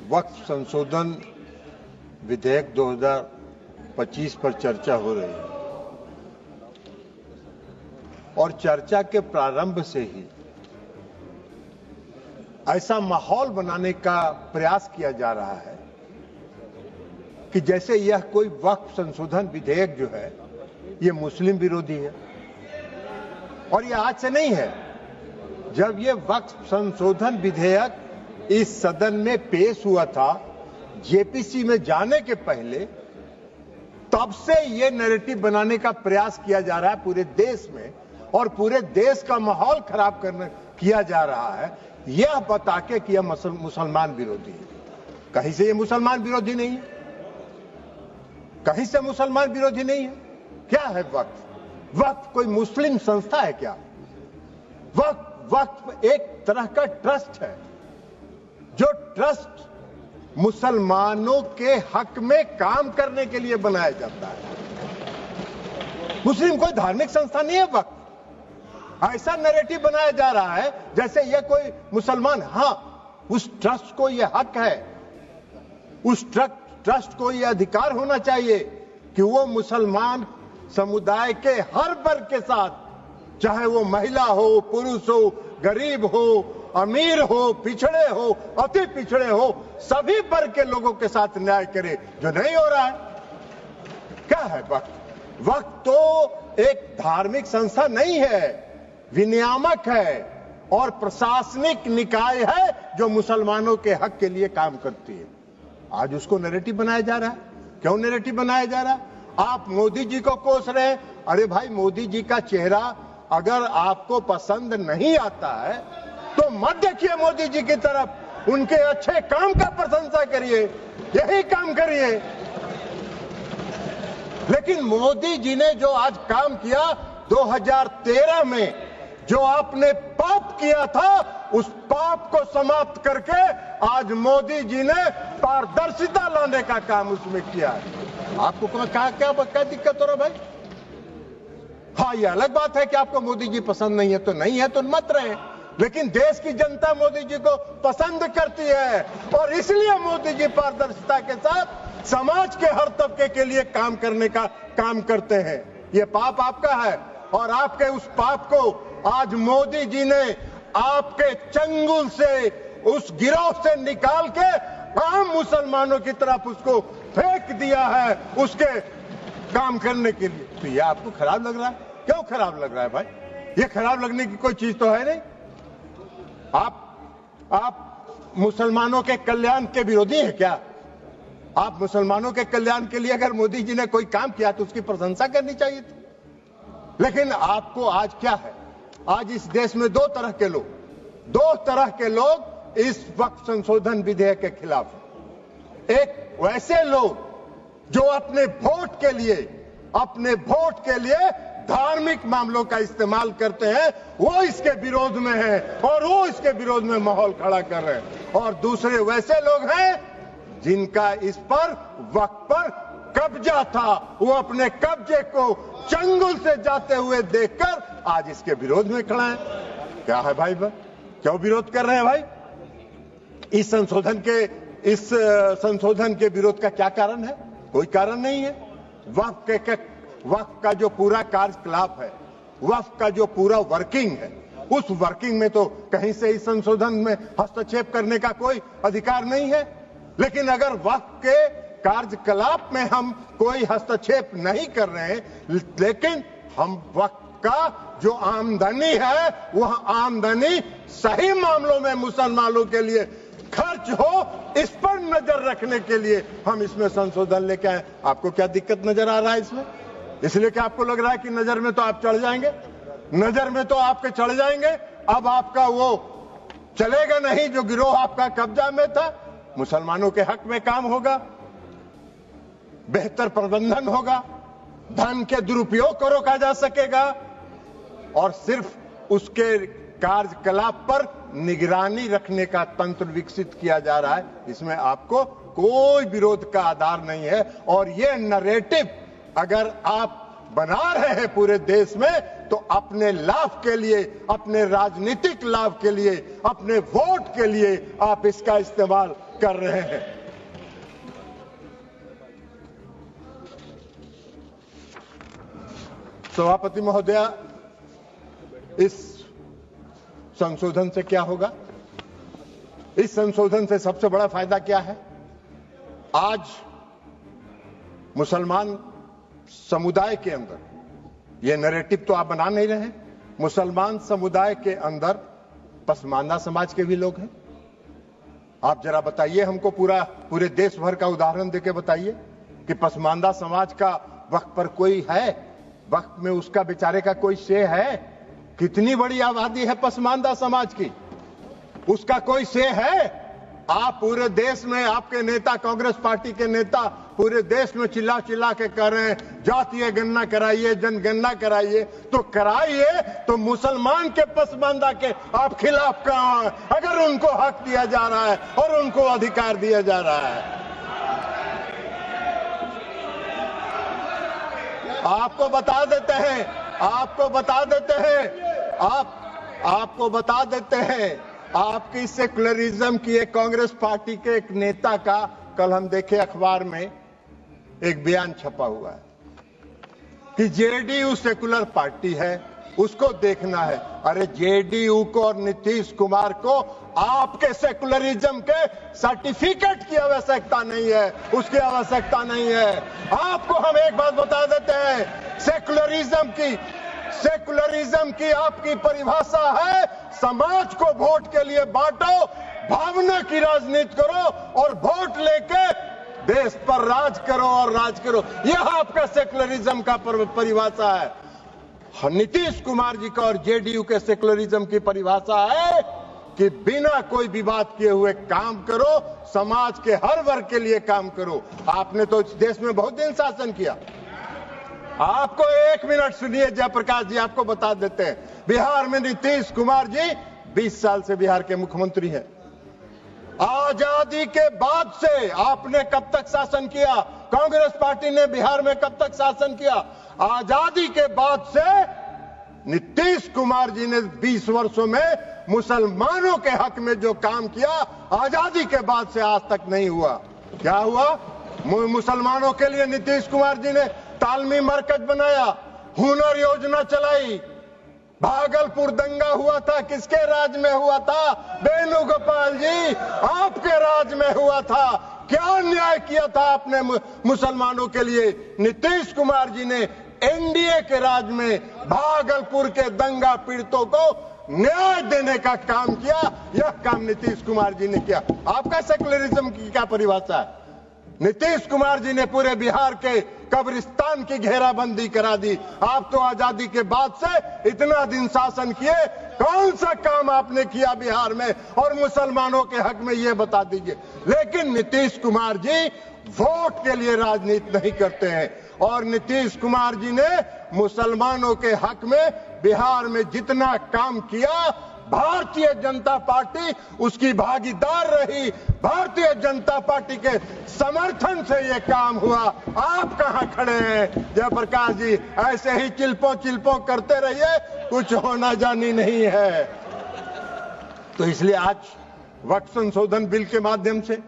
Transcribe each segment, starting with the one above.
वक्फ संशोधन विधेयक 2025 पर चर्चा हो रही है और चर्चा के प्रारंभ से ही ऐसा माहौल बनाने का प्रयास किया जा रहा है कि जैसे यह कोई वक्फ संशोधन विधेयक जो है ये मुस्लिम विरोधी है। और यह आज से नहीं है, जब यह वक्फ संशोधन विधेयक इस सदन में पेश हुआ था जेपीसी में जाने के पहले, तब से यह नैरेटिव बनाने का प्रयास किया जा रहा है पूरे देश में और पूरे देश का माहौल खराब किया जा रहा है यह बता के कि यह मुसलमान विरोधी है। कहीं से यह मुसलमान विरोधी नहीं है, कहीं से मुसलमान विरोधी नहीं है। क्या है वक्फ? वक्फ कोई मुस्लिम संस्था है क्या? वक्फ एक तरह का ट्रस्ट है, जो ट्रस्ट मुसलमानों के हक में काम करने के लिए बनाया जाता है। मुस्लिम कोई धार्मिक संस्था नहीं है वक्फ। ऐसा नैरेटिव बनाया जा रहा है जैसे यह कोई मुसलमान, हाँ उस ट्रस्ट को यह हक है, उस ट्रस्ट को यह अधिकार होना चाहिए कि वो मुसलमान समुदाय के हर वर्ग के साथ, चाहे वो महिला हो, पुरुष हो, गरीब हो, अमीर हो, पिछड़े हो, अति पिछड़े हो, सभी वर्ग के लोगों के साथ न्याय करे, जो नहीं हो रहा है। क्या है वक्फ? वक्फ तो एक धार्मिक संस्था नहीं है, विनियामक है और प्रशासनिक निकाय है जो मुसलमानों के हक के लिए काम करती है। आज उसको नैरेटिव बनाया जा रहा है। क्यों नैरेटिव बनाया जा रहा है? आप मोदी जी को कोस रहे हैं। अरे भाई, मोदी जी का चेहरा अगर आपको पसंद नहीं आता है तो मत देखिए मोदी जी की तरफ, उनके अच्छे काम का प्रशंसा करिए, यही काम करिए। लेकिन मोदी जी ने जो आज काम किया 2013 में, जो आपने पाप किया था उस पाप को समाप्त करके आज मोदी जी ने पारदर्शिता लाने का काम उसमें किया है। आपको क्या दिक्कत हो रहा भाई? हाँ, ये अलग बात है कि आपको मोदी जी पसंद नहीं है तो नहीं है तो मत रहे, लेकिन देश की जनता मोदी जी को पसंद करती है और इसलिए मोदी जी पारदर्शिता के साथ समाज के हर तबके के लिए काम करने का काम करते हैं। ये पाप आपका है और आपके उस पाप को आज मोदी जी ने आपके चंगुल से, उस गिरोह से निकाल के आम मुसलमानों की तरफ उसको फेंक दिया है उसके काम करने के लिए। तो ये आपको खराब लग रहा है? क्यों खराब लग रहा है भाई? ये खराब लगने की कोई चीज तो है नहीं। आप मुसलमानों के कल्याण के विरोधी हैं क्या? आप मुसलमानों के कल्याण के लिए अगर मोदी जी ने कोई काम किया तो उसकी प्रशंसा करनी चाहिए थी। लेकिन आपको आज क्या है? आज इस देश में दो तरह के लोग इस वक्फ संशोधन विधेयक के खिलाफ हैं। एक वैसे लोग जो अपने वोट के लिए धार्मिक मामलों का इस्तेमाल करते हैं, वो इसके विरोध में है और वो इसके विरोध में माहौल खड़ा कर रहे हैं। और दूसरे वैसे लोग हैं जिनका इस पर वक्फ पर कब्जा था, वो अपने कब्जे को चंगुल से जाते हुए देखकर आज इसके विरोध में खड़ा है। क्या है भाई? क्यों विरोध कर रहे हैं भाई? इस संशोधन के विरोध का क्या कारण है? कोई कारण नहीं है। वक्फ का जो पूरा कार्यकलाप है, वक्फ का जो पूरा वर्किंग है, उस वर्किंग में तो कहीं से इस संशोधन में हस्तक्षेप करने का कोई अधिकार नहीं है। लेकिन अगर वक्फ के कार्यकलाप में हम कोई हस्तक्षेप नहीं कर रहे हैं, लेकिन हम वक्फ का जो आमदनी है वह आमदनी सही मामलों में मुसलमानों के लिए खर्च हो, इस पर नजर रखने के लिए हम इसमें संशोधन लेके आए। आपको क्या दिक्कत नजर आ रहा है इसमें? इसलिए कि आपको लग रहा है कि नजर में तो आप चढ़ जाएंगे, नजर में तो आपके चढ़ जाएंगे, अब आपका वो चलेगा नहीं जो गिरोह आपका कब्जा में था। मुसलमानों के हक में काम होगा, बेहतर प्रबंधन होगा, धन के दुरुपयोग को रोका जा सकेगा और सिर्फ उसके कार्यकलाप पर निगरानी रखने का तंत्र विकसित किया जा रहा है। इसमें आपको कोई विरोध का आधार नहीं है। और ये नैरेटिव अगर आप बना रहे हैं पूरे देश में, तो अपने लाभ के लिए, अपने राजनीतिक लाभ के लिए, अपने वोट के लिए आप इसका इस्तेमाल कर रहे हैं। सभापति महोदया, इस संशोधन से क्या होगा? इस संशोधन से सबसे बड़ा फायदा क्या है? आज मुसलमान समुदाय के अंदर, ये नैरेटिव तो आप बना नहीं रहे, मुसलमान समुदाय के अंदर पसमानदा समाज के भी लोग हैं। आप जरा बताइए हमको, पूरे देश भर का उदाहरण देके बताइए कि पसमानदा समाज का वक्त पर कोई है, वक्त में उसका बेचारे का कोई शे है? कितनी बड़ी आबादी है पसमानदा समाज की, उसका कोई शे है? आप पूरे देश में, आपके नेता, कांग्रेस पार्टी के नेता पूरे देश में चिल्ला चिल्ला के कह रहे हैं जातीय गणना कराइए, जनगणना कराइए, तो कराइए, तो मुसलमान के पसमानदा के आप खिलाफ कहां हैं? अगर उनको हक दिया जा रहा है और उनको अधिकार दिया जा रहा है। आपको बता देते हैं, आपको बता देते हैं, आपकी सेकुलरिज्म की एक कांग्रेस पार्टी के एक नेता का कल हम देखे अखबार में एक बयान छपा हुआ है कि जेडीयू सेकुलर पार्टी है, उसको देखना है। अरे जेडीयू को और नीतीश कुमार को आपके सेकुलरिज्म के सर्टिफिकेट की आवश्यकता नहीं है, उसकी आवश्यकता नहीं है। आपको हम एक बात बता देते हैं, सेकुलरिज्म की आपकी परिभाषा है समाज को वोट के लिए बांटो, भावना की राजनीति करो और वोट लेके देश पर राज करो और राज करो। यह आपका सेकुलरिज्म का परिभाषा है। नीतीश कुमार जी का और जेडीयू के सेकुलरिज्म की परिभाषा है कि बिना कोई विवाद किए हुए काम करो, समाज के हर वर्ग के लिए काम करो। आपने तो इस देश में बहुत दिन शासन किया। आपको एक मिनट सुनिए, जयप्रकाश जी आपको बता देते हैं, बिहार में नीतीश कुमार जी 20 साल से बिहार के मुख्यमंत्री हैं। आजादी के बाद से आपने कब तक शासन किया? कांग्रेस पार्टी ने बिहार में कब तक शासन किया? आजादी के बाद से नीतीश कुमार जी ने 20 वर्षों में मुसलमानों के हक में जो काम किया, आजादी के बाद से आज तक नहीं हुआ। क्या हुआ? मुसलमानों के लिए नीतीश कुमार जी ने तालमी मरकज बनाया, हुनर योजना चलाई। भागलपुर दंगा हुआ था, किसके राज में हुआ था? वेणुगोपाल जी आपके राज में हुआ था। क्या न्याय किया था आपने मुसलमानों के लिए? नीतीश कुमार जी ने एनडीए के राज में भागलपुर के दंगा पीड़ितों को न्याय देने का काम किया। यह काम नीतीश कुमार जी ने किया। आपका सेकुलरिज्म की क्या परिभाषा है? नीतीश कुमार जी ने पूरे बिहार के कब्रिस्तान की घेराबंदी करा दी। आप तो आजादी के बाद से इतना दिन शासन किए, कौन सा काम आपने किया बिहार में और मुसलमानों के हक में, ये बता दीजिए। लेकिन नीतीश कुमार जी वोट के लिए राजनीति नहीं करते हैं और नीतीश कुमार जी ने मुसलमानों के हक में बिहार में जितना काम किया, भारतीय जनता पार्टी उसकी भागीदार रही। भारतीय जनता पार्टी के समर्थन से ये काम हुआ। आप कहां खड़े हैं जयप्रकाश जी? ऐसे ही चिल्पो करते रहिए, कुछ होना जानी नहीं है। तो इसलिए आज वक्फ संशोधन बिल के माध्यम से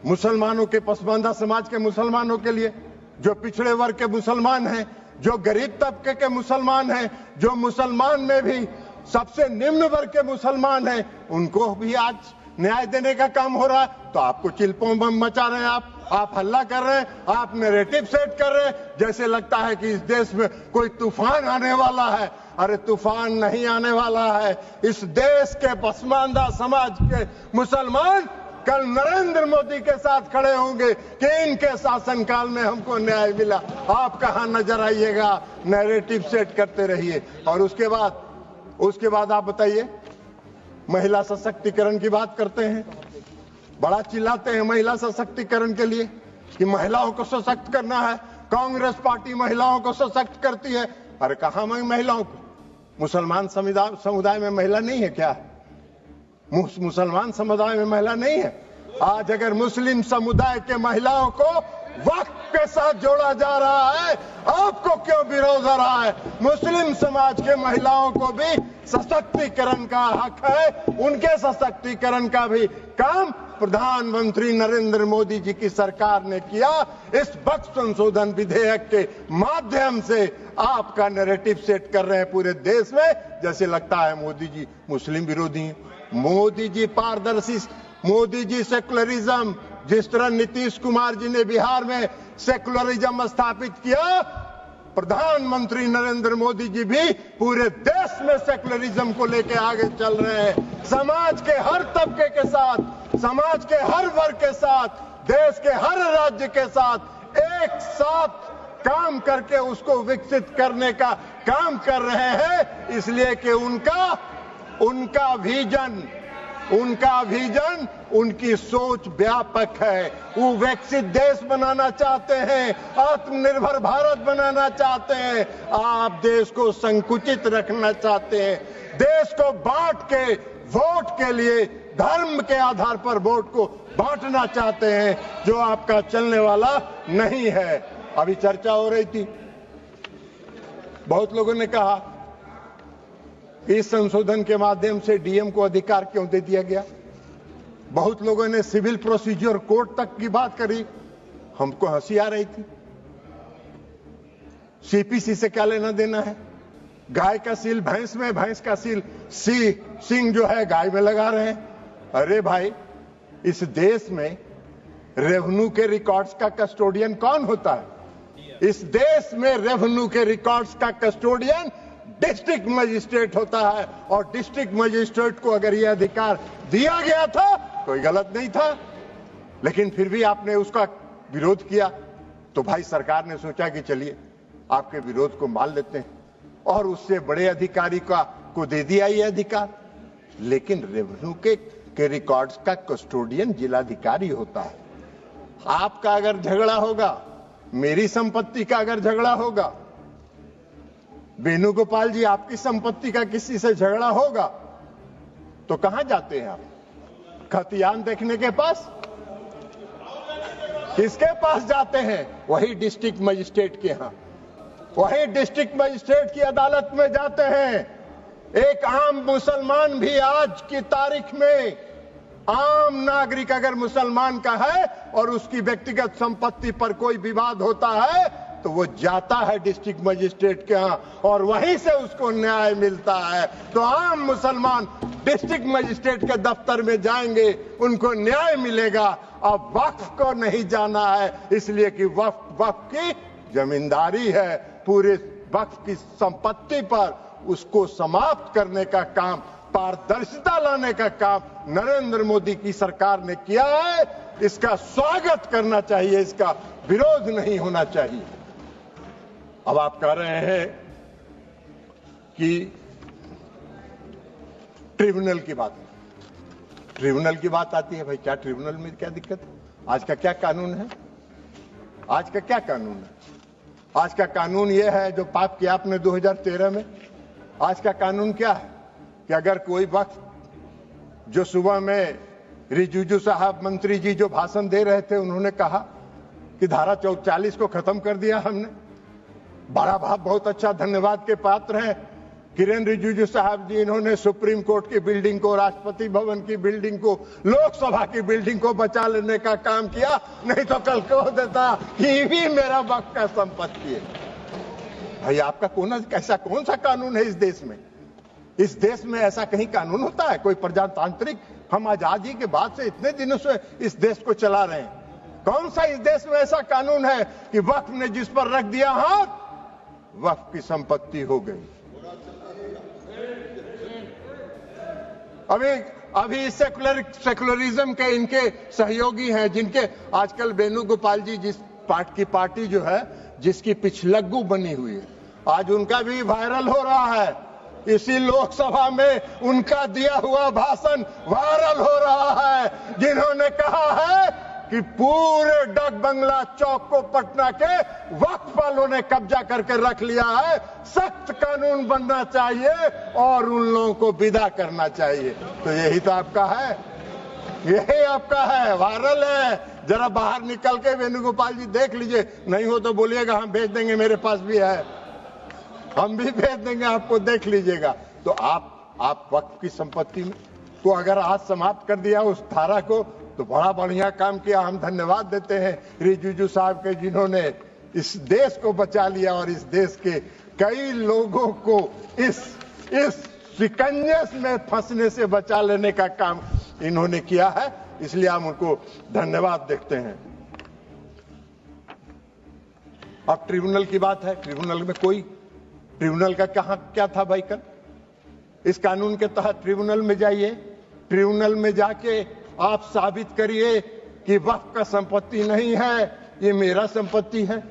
मुसलमानों के, पसमानदा समाज के मुसलमानों के लिए, जो पिछड़े वर्ग के मुसलमान हैं, जो गरीब तबके के मुसलमान हैं, जो मुसलमान में भी सबसे निम्न वर्ग के मुसलमान हैं, उनको भी आज न्याय देने का काम हो रहा है। तो आपको चिल्पों बम मचा रहे हैं, आप हल्ला कर रहे हैं, आप नैरेटिव सेट कर रहे हैं, जैसे लगता है कि इस देश में कोई तूफान आने वाला है। अरे तूफान नहीं आने वाला है। इस देश के पसमानदा समाज के मुसलमान कल नरेंद्र मोदी के साथ खड़े होंगे कि इनके शासनकाल में हमको न्याय मिला। आप कहां नजर आइएगा? नैरेटिव सेट करते रहिए। और उसके बाद आप बताइए, महिला सशक्तिकरण की बात करते हैं, बड़ा चिल्लाते हैं महिला सशक्तिकरण के लिए कि महिलाओं को सशक्त करना है। कांग्रेस पार्टी महिलाओं को सशक्त करती है। अरे कहां महिलाओं को? मुसलमान समुदाय में महिला नहीं है क्या? मुसलमान समुदाय में महिला नहीं है? आज अगर मुस्लिम समुदाय के महिलाओं को वक्त के साथ जोड़ा जा रहा है, आपको क्यों विरोध हो रहा है? मुस्लिम समाज के महिलाओं को भी सशक्तिकरण का हक है, उनके सशक्तिकरण का भी काम प्रधानमंत्री नरेंद्र मोदी जी की सरकार ने किया। इस वक्फ संशोधन विधेयक के माध्यम से आपका नैरेटिव सेट कर रहे हैं पूरे देश में, जैसे लगता है मोदी जी मुस्लिम विरोधी हैं, मोदी जी पारदर्शी, मोदी जी सेकुलरिज्म, जिस तरह नीतीश कुमार जी ने बिहार में सेकुलरिज्म स्थापित किया, प्रधानमंत्री नरेंद्र मोदी जी भी पूरे देश में सेकुलरिज्म को लेकर आगे चल रहे हैं। समाज के हर तबके के साथ, समाज के हर वर्ग के साथ, देश के हर राज्य के साथ एक साथ काम करके उसको विकसित करने का काम कर रहे हैं, इसलिए कि उनका विजन, उनकी सोच व्यापक है। वो विकसित देश बनाना चाहते हैं, आत्मनिर्भर भारत बनाना चाहते हैं। आप देश को संकुचित रखना चाहते हैं, देश को बांट के वोट के लिए धर्म के आधार पर वोट को बांटना चाहते हैं, जो आपका चलने वाला नहीं है। अभी चर्चा हो रही थी, बहुत लोगों ने कहा इस संशोधन के माध्यम से डीएम को अधिकार क्यों दे दिया गया। बहुत लोगों ने सिविल प्रोसीजर कोर्ट तक की बात करी, हमको हंसी आ रही थी। सीपीसी से क्या लेना देना है? गाय का सील भैंस में, भैंस का सील सिंह जो है गाय में लगा रहे हैं। अरे भाई, इस देश में रेवेन्यू के रिकॉर्ड्स का कस्टोडियन कौन होता है? इस देश में रेवेन्यू के रिकॉर्ड्स का कस्टोडियन डिस्ट्रिक्ट मजिस्ट्रेट होता है, और डिस्ट्रिक्ट मजिस्ट्रेट को अगर यह अधिकार दिया गया था, कोई गलत नहीं था, लेकिन फिर भी आपने उसका विरोध किया। तो भाई सरकार ने सोचा कि चलिए आपके विरोध को मान लेते हैं, और उससे बड़े अधिकारी को दे दिया ये अधिकार। लेकिन रेवेन्यू के रिकॉर्ड्स का कस्टोडियन जिलाधिकारी होता है। आपका अगर झगड़ा होगा, मेरी संपत्ति का अगर झगड़ा होगा, वेणुगोपाल जी आपकी संपत्ति का किसी से झगड़ा होगा, तो कहां जाते हैं आप? खतियान देखने के पास? किसके पास जाते हैं? वही डिस्ट्रिक्ट मजिस्ट्रेट के यहां, वही डिस्ट्रिक्ट मजिस्ट्रेट की अदालत में जाते हैं। एक आम मुसलमान भी आज की तारीख में, आम नागरिक अगर मुसलमान का है और उसकी व्यक्तिगत संपत्ति पर कोई विवाद होता है, तो वो जाता है डिस्ट्रिक्ट मजिस्ट्रेट के यहां, और वहीं से उसको न्याय मिलता है। तो आम मुसलमान डिस्ट्रिक्ट मजिस्ट्रेट के दफ्तर में जाएंगे, उनको न्याय मिलेगा। अब वक्फ को नहीं जाना है, इसलिए कि वक्फ की जमींदारी है। पूरे वक्फ की संपत्ति पर उसको समाप्त करने का काम, पारदर्शिता लाने का काम नरेंद्र मोदी की सरकार ने किया है। इसका स्वागत करना चाहिए, इसका विरोध नहीं होना चाहिए। अब आप कह रहे हैं कि ट्रिब्यूनल की बात आती है। भाई क्या ट्रिब्यूनल में क्या दिक्कत है? आज का क्या कानून है? आज का क्या कानून है? आज का कानून यह है जो पाप किया आपने 2013 में। आज का कानून क्या है कि अगर कोई वक्त, जो सुबह में रिजिजू साहब मंत्री जी जो भाषण दे रहे थे, उन्होंने कहा कि धारा 40 को खत्म कर दिया हमने। बड़ा बहुत अच्छा धन्यवाद के पात्र हैं किरेन रिजिजू साहब जी। इन्होंने सुप्रीम कोर्ट की बिल्डिंग को, राष्ट्रपति भवन की बिल्डिंग को, लोकसभा की बिल्डिंग को बचा लेने का काम किया, नहीं तो कल कह देता कि ये भी मेरा वक्त का संपत्ति है। भाई आपका कौन सा कानून है इस देश में? इस देश में ऐसा कहीं कानून होता है? कोई प्रजातांत्रिक, हम आजादी के बाद से इतने दिनों से इस देश को चला रहे हैं, कौन सा इस देश में ऐसा कानून है कि वक्फ ने जिस पर रख दिया हाथ, वक्फ की संपत्ति हो गई? अभी सेकुलरिज्म के इनके सहयोगी हैं, जिनके आजकल वेणुगोपाल जी, जिस पार्टी जो है जिसकी पिछलग्गू बनी हुई है, आज उनका भी वायरल हो रहा है। इसी लोकसभा में उनका दिया हुआ भाषण वायरल हो रहा है, जिन्होंने कहा है कि पूरे डाक बंगला चौक को पटना के वक्फ वालों ने कब्जा करके रख लिया है। सख्त कानून बनना चाहिए और उन लोगों को विदा करना चाहिए। तो यही तो आपका है। यही आपका है, वायरल है। जरा बाहर निकल के वेणुगोपाल जी देख लीजिए, नहीं हो तो बोलिएगा हम भेज देंगे, मेरे पास भी है, हम भी भेज देंगे आपको, देख लीजिएगा। तो आप वक्फ की संपत्ति में तो अगर आज समाप्त कर दिया उस धारा को, तो बड़ा बढ़िया काम किया। हम धन्यवाद देते हैं रिजिजू साहब के, जिन्होंने इस देश को बचा लिया और इस देश के कई लोगों को इस शिकंजे में फंसने से बचा लेने का काम इन्होंने किया है, इसलिए हम उनको धन्यवाद देते हैं। अब ट्रिब्यूनल की बात है। ट्रिब्यूनल का क्या था भाई? कल इस कानून के तहत ट्रिब्यूनल में जाइए, ट्रिब्यूनल में जाके आप साबित करिए कि वक्फ का संपत्ति नहीं है, ये मेरा संपत्ति है,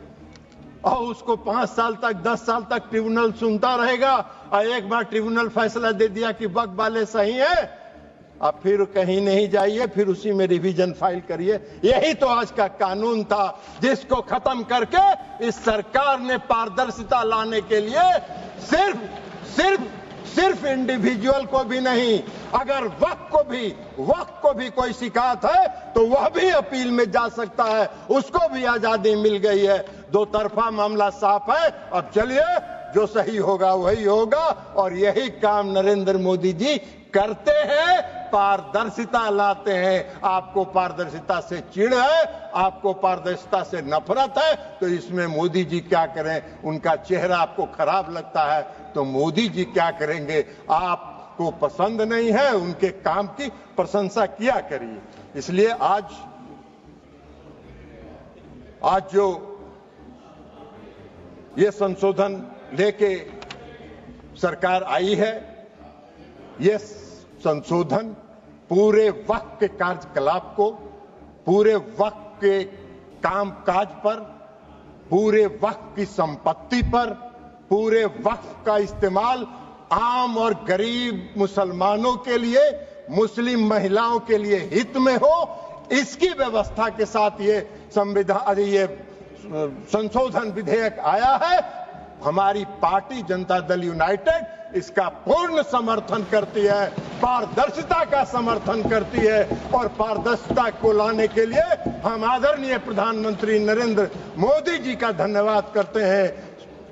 और उसको 5 साल तक 10 साल तक ट्रिब्यूनल सुनता रहेगा, और एक बार ट्रिब्यूनल फैसला दे दिया कि वक्फ वाले सही है, अब फिर कहीं नहीं जाइए, फिर उसी में रिवीजन फाइल करिए। यही तो आज का कानून था, जिसको खत्म करके इस सरकार ने पारदर्शिता लाने के लिए सिर्फ इंडिविजुअल को भी नहीं, अगर वक्फ को भी कोई शिकायत है तो वह भी अपील में जा सकता है, उसको भी आजादी मिल गई है। 2 तरफा मामला साफ है। अब चलिए, जो सही होगा वही होगा, और यही काम नरेंद्र मोदी जी करते हैं, पारदर्शिता लाते हैं। आपको पारदर्शिता से चिढ़ है, आपको पारदर्शिता से नफरत है, तो इसमें मोदी जी क्या करें? उनका चेहरा आपको खराब लगता है तो मोदी जी क्या करेंगे? आपको पसंद नहीं है, उनके काम की प्रशंसा किया करिए। इसलिए आज जो ये संशोधन लेके सरकार आई है, ये संशोधन पूरे वक्फ के कार्यकलाप को, पूरे वक्फ के कामकाज पर, पूरे वक्फ की संपत्ति पर, पूरे वक्फ का इस्तेमाल आम और गरीब मुसलमानों के लिए, मुस्लिम महिलाओं के लिए हित में हो, इसकी व्यवस्था के साथ ये संशोधन विधेयक आया है। हमारी पार्टी जनता दल यूनाइटेड इसका पूर्ण समर्थन करती है, पारदर्शिता का समर्थन करती है, और पारदर्शिता को लाने के लिए हम आदरणीय प्रधानमंत्री नरेंद्र मोदी जी का धन्यवाद करते हैं।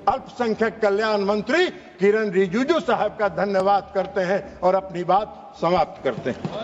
अल्पसंख्यक कल्याण मंत्री किरण रिजिजू साहब का धन्यवाद करते हैं और अपनी बात समाप्त करते हैं।